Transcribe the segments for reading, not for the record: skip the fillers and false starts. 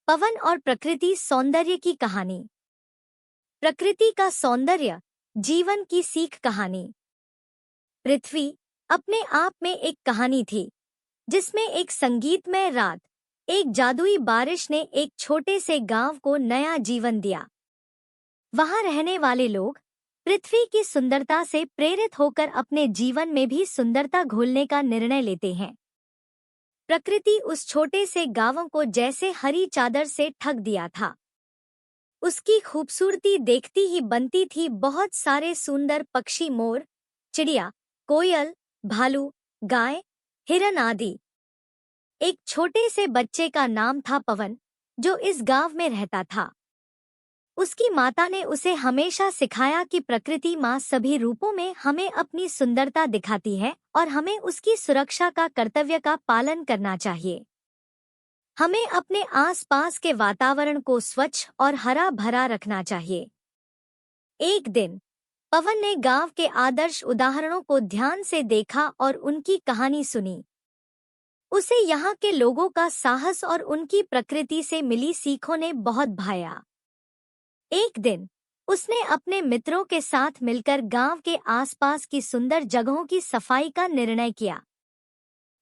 पवन और प्रकृति सौंदर्य की कहानी। प्रकृति का सौंदर्य, जीवन की सीख कहानी। पृथ्वी अपने आप में एक कहानी थी, जिसमें एक संगीतमय रात, एक जादुई बारिश ने एक छोटे से गांव को नया जीवन दिया। वहां रहने वाले लोग पृथ्वी की सुंदरता से प्रेरित होकर अपने जीवन में भी सुंदरता घोलने का निर्णय लेते हैं। प्रकृति उस छोटे से गांव को जैसे हरी चादर से ढक दिया था। उसकी खूबसूरती देखती ही बनती थी बहुत सारे सुंदर पक्षी, मोर, चिड़िया, कोयल, भालू, गाय, हिरन आदि। एक छोटे से बच्चे का नाम था पवन, जो इस गांव में रहता था। उसकी माता ने उसे हमेशा सिखाया कि प्रकृति माँ सभी रूपों में हमें अपनी सुंदरता दिखाती है और हमें उसकी सुरक्षा का कर्तव्य का पालन करना चाहिए। हमें अपने आसपास के वातावरण को स्वच्छ और हरा भरा रखना चाहिए। एक दिन पवन ने गांव के आदर्श उदाहरणों को ध्यान से देखा और उनकी कहानी सुनी। उसे यहाँ के लोगों का साहस और उनकी प्रकृति से मिली सीखों ने बहुत भाया। एक दिन उसने अपने मित्रों के साथ मिलकर गांव के आसपास की सुंदर जगहों की सफाई का निर्णय किया।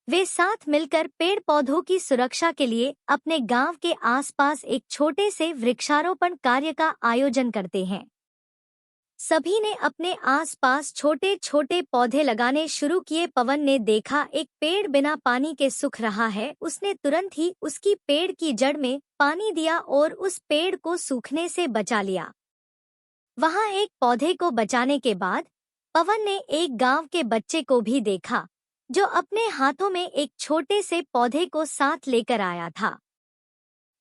वे साथ मिलकर पेड़ पौधों की सुरक्षा के लिए अपने गांव के आसपास एक छोटे से वृक्षारोपण कार्य का आयोजन करते हैं। सभी ने अपने आसपास छोटे छोटे पौधे लगाने शुरू किए। पवन ने देखा एक पेड़ बिना पानी के सूख रहा है। उसने तुरंत ही उसकी पेड़ की जड़ में पानी दिया और उस पेड़ को सूखने से बचा लिया। वहां एक पौधे को बचाने के बाद पवन ने एक गांव के बच्चे को भी देखा, जो अपने हाथों में एक छोटे से पौधे को साथ लेकर आया था।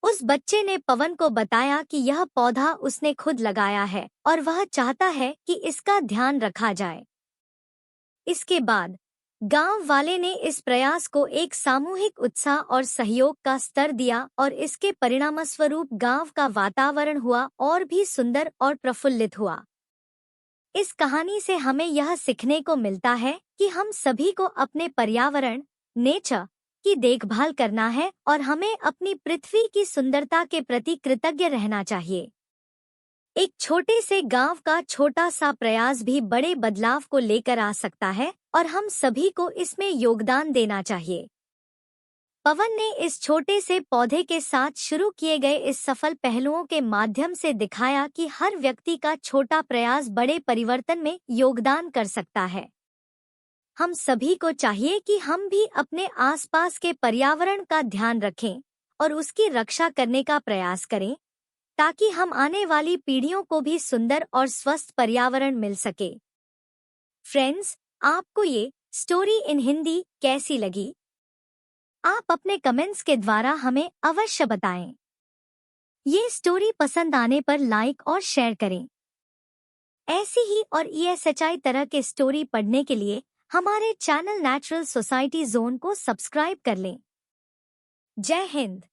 उस बच्चे ने पवन को बताया कि यह पौधा उसने खुद लगाया है और वह चाहता है कि इसका ध्यान रखा जाए। इसके बाद गांव वाले ने इस प्रयास को एक सामूहिक उत्साह और सहयोग का स्तर दिया और इसके परिणामस्वरूप गांव का वातावरण हुआ और भी सुंदर और प्रफुल्लित हुआ। इस कहानी से हमें यह सीखने को मिलता है कि हम सभी को अपने पर्यावरण, नेचर की देखभाल करना है और हमें अपनी पृथ्वी की सुंदरता के प्रति कृतज्ञ रहना चाहिए। एक छोटे से गांव का छोटा सा प्रयास भी बड़े बदलाव को लेकर आ सकता है और हम सभी को इसमें योगदान देना चाहिए। पवन ने इस छोटे से पौधे के साथ शुरू किए गए इस सफल पहलुओं के माध्यम से दिखाया कि हर व्यक्ति का छोटा प्रयास बड़े परिवर्तन में योगदान कर सकता है। हम सभी को चाहिए कि हम भी अपने आसपास के पर्यावरण का ध्यान रखें और उसकी रक्षा करने का प्रयास करें, ताकि हम आने वाली पीढ़ियों को भी सुंदर और स्वस्थ पर्यावरण मिल सके। फ्रेंड्स, आपको ये स्टोरी इन हिंदी कैसी लगी? आप अपने कमेंट्स के द्वारा हमें अवश्य बताएं। ये स्टोरी पसंद आने पर लाइक और शेयर करें। ऐसी ही और ESHI तरह के स्टोरी पढ़ने के लिए हमारे चैनल नेचुरल सोसाइटी जोन को सब्सक्राइब कर लें। जय हिंद।